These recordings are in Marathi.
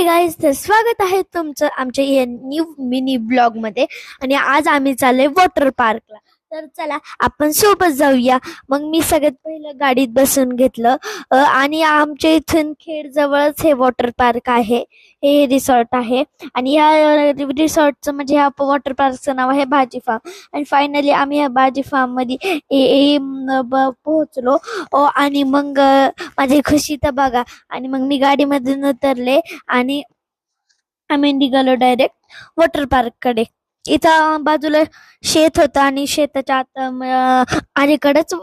हाय गाईज, तर स्वागत आहे तुमचं आमच्या या न्यू मिनी ब्लॉग मध्ये. आणि आज आम्ही चाललोय वॉटर पार्कला. तर चला आपण सोबत जाऊया. मग मी सगळ्यात पहिलं गाडीत बसून घेतलं आणि आमच्या इथून खेड जवळच हे वॉटर पार्क आहे, हे रिसॉर्ट आहे. आणि या रिसॉर्टचं म्हणजे ह्या वॉटर पार्कचं नाव आहे भाजी फार्म. आणि फायनली आम्ही या भाजी फार्म मध्ये पोहोचलो. आणि मग माझी खुशी तर बघा. आणि मग मी गाडीमधून उतरले आणि आम्ही निघालो डायरेक्ट वॉटर पार्क कडे. इथं बाजूला शेत होतं आणि शेताच्या आत अलीकडेच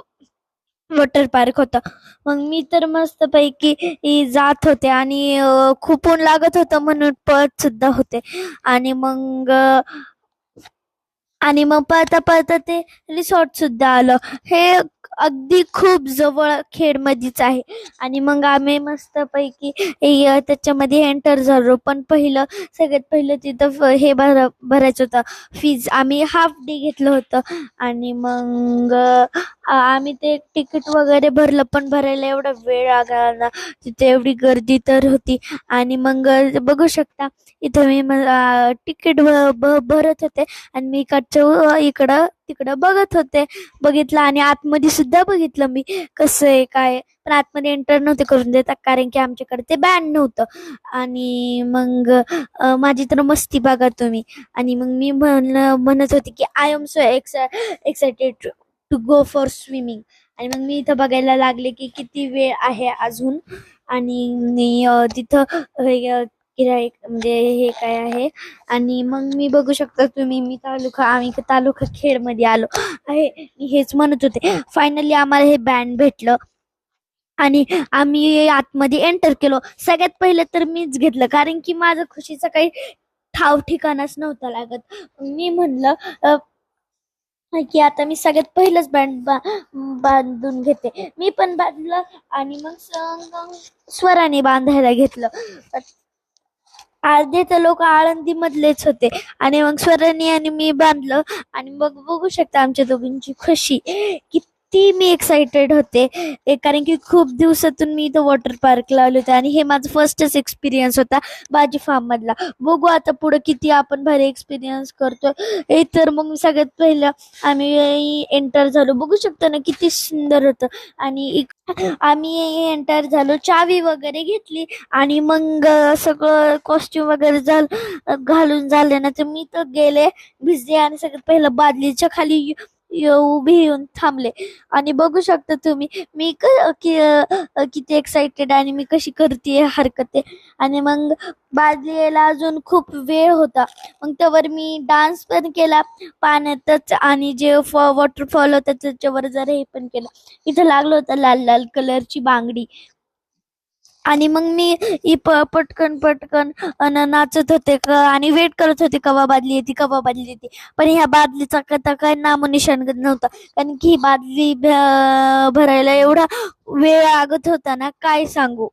वॉटर पार्क होतं. मग मी तर मस्त पैकी जात होते आणि खूप ऊन लागत होतं म्हणून पळत सुद्धा होते. आणि मग पळता पळता ते रिसॉर्ट सुद्धा आलं. हे अगदी खूप जवळ खेडमध्येच आहे. आणि मग आम्ही मस्त पैकी त्याच्यामध्ये एंटर झालो. पण सगळ्यात पहिलं तिथं हे भरायचं होतं, फीज. आम्ही हाफ डे घेतलं होतं. आणि मग आम्ही ते तिकीट वगैरे भरलं, पण भरायला एवढा वेळ लागला, तिथे एवढी गर्दी तर होती. आणि मग बघू शकता इथं मी तिकीट भरत होते आणि मी इकडं तिकडं बघितलं आणि आतमध्ये सुद्धा बघितलं मी कसं आहे काय. पण आतमध्ये एंटर नव्हते करून देतात कारण की आमच्याकडे ते बॅन नव्हतं. आणि मग माझी तर मस्ती बघा तुम्ही. आणि मग मी म्हणत होते की I am so excited to go for swimming. आणि मग मी इथं बघायला लागले की किती वेळ आहे अजून. आणि तिथं म्हणजे हे काय आहे. आणि मग मी बघू शकता तुम्ही, आम्ही तालुका खेड मध्ये आलो आहे. मी हेच म्हणत होते. फायनली आम्हाला हे बँड भेटलं आणि आम्ही आतमध्ये एंटर केलो. सगळ्यात पहिले तर मीच घेतलं कारण की माझं खुशीचा काही ठाव ठिकाणच नव्हता लागत. मी म्हणलं की आता मी सगळ्यात पहिलंच बँड बांधून घेते. मी पण बांधलं आणि मग स्वराने बांधायला घेतलं. अर्धे तर लोक आळंदी मधलेच होते. आणि मग स्वरानी आणि मी बांधलं. आणि मग बघू शकता आमच्या दोघींची खुशी किती मी एक्साइटेड होते. कारण की खूप दिवसातून मी इथं वॉटर पार्कला आले होते आणि हे माझं फर्स्टच एक्सपिरियन्स होता भाजी फार्म मधला. बघू आता पुढे किती आपण भारी एक्सपिरियन्स करतो. हे तर मग सगळ्यात पहिलं आम्ही एंटर झालो. बघू शकता ना किती सुंदर होतं. आणि आम्ही एंटर झालो, चावी वगैरे घेतली आणि मग सगळं कॉस्ट्युम वगैरे घालून झाले ना, तर मी तर गेले भिजले आणि सगळ्यात पहिलं बादलीच्या खाली उभी येऊन थांबले. आणि बघू शकता तुम्ही मी किती एक्साइटेड आणि मी कशी करते हरकते. आणि मग बादली यायला अजून खूप वेळ होता. मग त्यावर मी डान्स पण केला पाण्यातच आणि जे वॉटरफॉल होता त्याच्यावर जरा हे पण केलं. इथं लागलं होतं लाल लाल कलरची बांगडी. आणि मग मी पटकन पटकन नाचत होते आणि वेट करत होते कवा बादली येते. पण ह्या बादलीचा काय नामोनिशान नव्हता कारण की ही बादली भरायला एवढा वेळ लागत होता ना काय सांगू.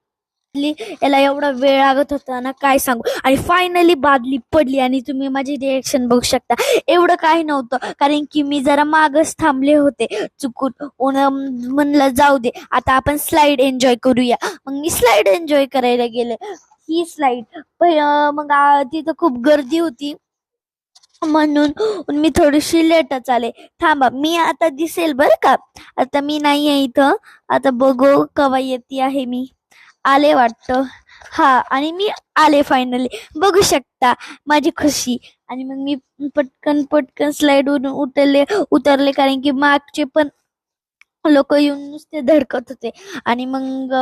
याला एवढा वेळ लागत होता ना काय सांगू. आणि फायनली बादली पडली आणि तुम्ही माझी रिएक्शन बघू शकता. एवढं काही नव्हतं कारण की मी जरा मागच थांबले होते चुकून. म्हणलं जाऊ दे आता आपण स्लाइड एन्जॉय करूया. मग मी स्लाइड एन्जॉय करायला गेले. ही स्लाइड मग तिथं खूप गर्दी होती म्हणून मी थोडीशी लेटच आले. थांबा मी आता दिसेल बरं का. आता मी नाही आहे इथं. आता बघू कवा येते आहे मी. आले वाटतं. हा आणि मी आले फायनली. बघू शकता माझी खुशी. आणि मग मी पटकन पटकन स्लाइड वरून उतरले कारण की मागचे पण लोक येऊन नुसते धडकत होते. आणि मग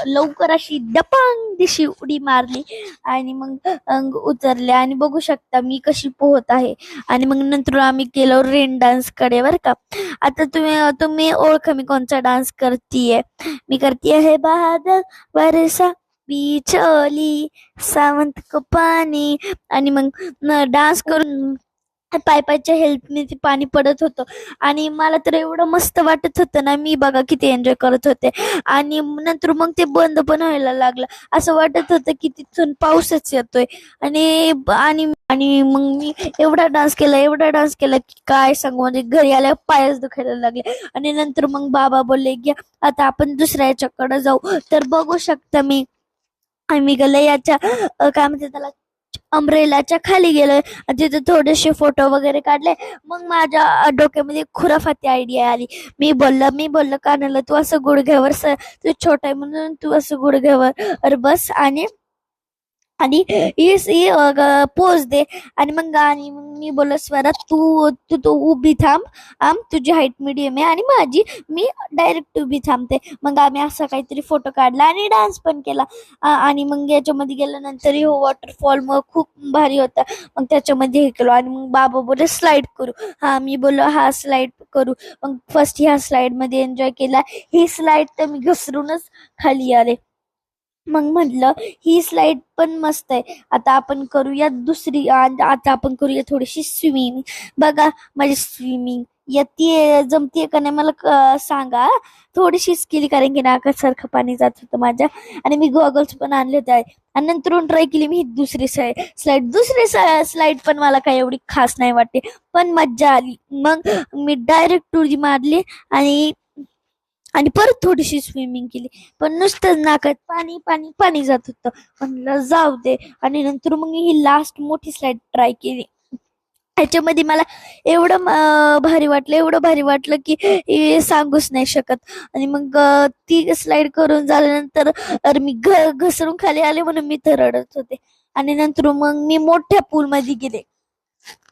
लवकर अशी डपांग दिशी उडी मारली आणि मग उतरले. आणि बघू शकता मी कशी पोहत आहे. आणि मग नंतर आम्ही गेलो रेन डान्स कडे बर का. आता तुम्ही ओळखा मी कोणता डान्स करतीये. मी करतीये हे बादल बरसा बिचोली सावंत को पाणी. आणि मग डान्स करून पायपाच्या हेल्पने ते पाणी पडत होतं. आणि मला तर एवढं मस्त वाटत होतं ना. मी बघा किती एन्जॉय करत होते. आणि नंतर मग ते बंद पण व्हायला लागलं. असं वाटत होतं की तिथून पाऊसच येतोय. आणि आणि आणि मग मी एवढा डान्स केला की काय सांगू. म्हणजे घरी आल्या पायच दुखायला लागले. आणि नंतर मग बाबा बोलले की आता आपण दुसऱ्या याच्याकडे जाऊ. तर बघू शकता मी आम्ही गेलो याच्या काय म्हणते त्याला, अम्ब्रेलाच्या खाली गेलोय. तिथे थोडेसे फोटो वगैरे काढले. मग माझ्या डोक्यामध्ये खुराफाती आयडिया आली. मी बोललं कानाला, तू असं गुडघ्यावर तू छोटा आहे म्हणून तू असं गुडघ्यावर बस आणि आणि ही पोज दे. आणि मग मी बोललो, स्वरा तू तू तू उभी थांब. तुझी हाईट मीडियम आहे आणि मी डायरेक्ट उभी थांबते. मग आम्ही असा काहीतरी फोटो काढला आणि डान्स पण केला. आणि मग याच्यामध्ये गेल्यानंतर हो वॉटरफॉल मग खूप भारी होता. मग त्याच्यामध्ये हे केलो आणि मग बाबा बोलले स्लाइड करू. मी बोललो हा स्लाइड करू. मग फर्स्ट ह्या स्लाइड मध्ये एन्जॉय केला. ही स्लाइड तर मी घसरूनच खाली आले. मग म्हटलं ही स्लाइड पण मस्त आहे. आता आपण करूया दुसरी. आता आपण करूया थोडीशी स्विमिंग. बघा माझी स्विमिंग येते जमतीये का नाही मला सांगा. थोडीशी स्किल, कारण की नाकासारखं पाणी जात होतं माझ्या. आणि मी गॉगल्स पण आणले होते. आणि नंतर ट्राय केली मी ही दुसरी स्लाइड पण मला काही एवढी खास नाही वाटते, पण मज्जा आली. मग मी डायरेक्ट उडी मारली आणि आणि परत थोडीशी स्विमिंग केली. पण नुसतंच नाकात पाणी पाणी पाणी जात होतं. म्हणलं जाऊ दे. आणि नंतर मग ही लास्ट मोठी स्लाइड ट्राय केली. ह्याच्यामध्ये मला एवढं भारी वाटलं की सांगूच नाही शकत. आणि मग ती स्लाइड करून झाल्यानंतर मी घसरून खाली आले म्हणून मी तर रडत होते. आणि नंतर मग मी मोठ्या पूल मध्ये गेले,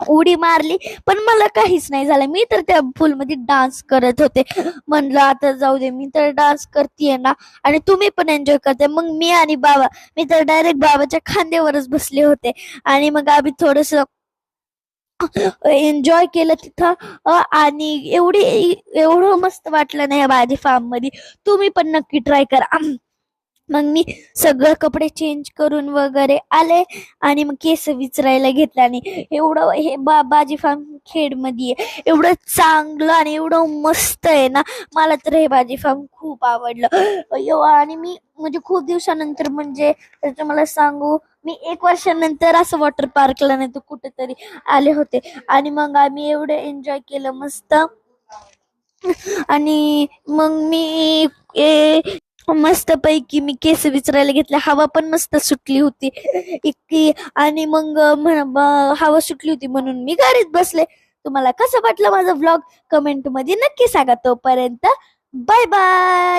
उडी मारली, पण मला काहीच नाही झालं. मी तर त्या पूल मध्ये डान्स करत होते. म्हणलं आता जाऊ दे, मी तर डान्स करतेय ना आणि तुम्ही पण एन्जॉय करते. मग मी तर डायरेक्ट बाबाच्या खांद्यावरच बसले होते. आणि मग आम्ही थोडस एन्जॉय केलं तिथं. आणि एवढं मस्त वाटलं नाही या बाजी फार्म मध्ये. तुम्ही पण नक्की ट्राय करा. मग मी सगळं कपडे चेंज करून वगैरे आले आणि मग केस विचरायला घेतले. आणि एवढं हे बाजी फार्म खेड मध्ये एवढं चांगलं आणि एवढं मस्त आहे ना. मला तर हे बाजी फार्म खूप आवडलं. आणि मी म्हणजे खूप दिवसानंतर, म्हणजे मला सांगू, मी 1 वर्षानंतर असं वॉटर पार्कला नाही तर कुठेतरी आले होते. आणि मग आम्ही एवढं एन्जॉय केलं मस्त. आणि मग मस्त पैकी मी केस विचरायला घेतले. हवा पण मस्त सुटली होती इतकी. आणि मग हवा सुटली होती म्हणून मी गाडीत बसले. तुम्हाला कसं वाटलं माझा व्लॉग कमेंट मध्ये नक्की सांगा. तोपर्यंत बाय बाय.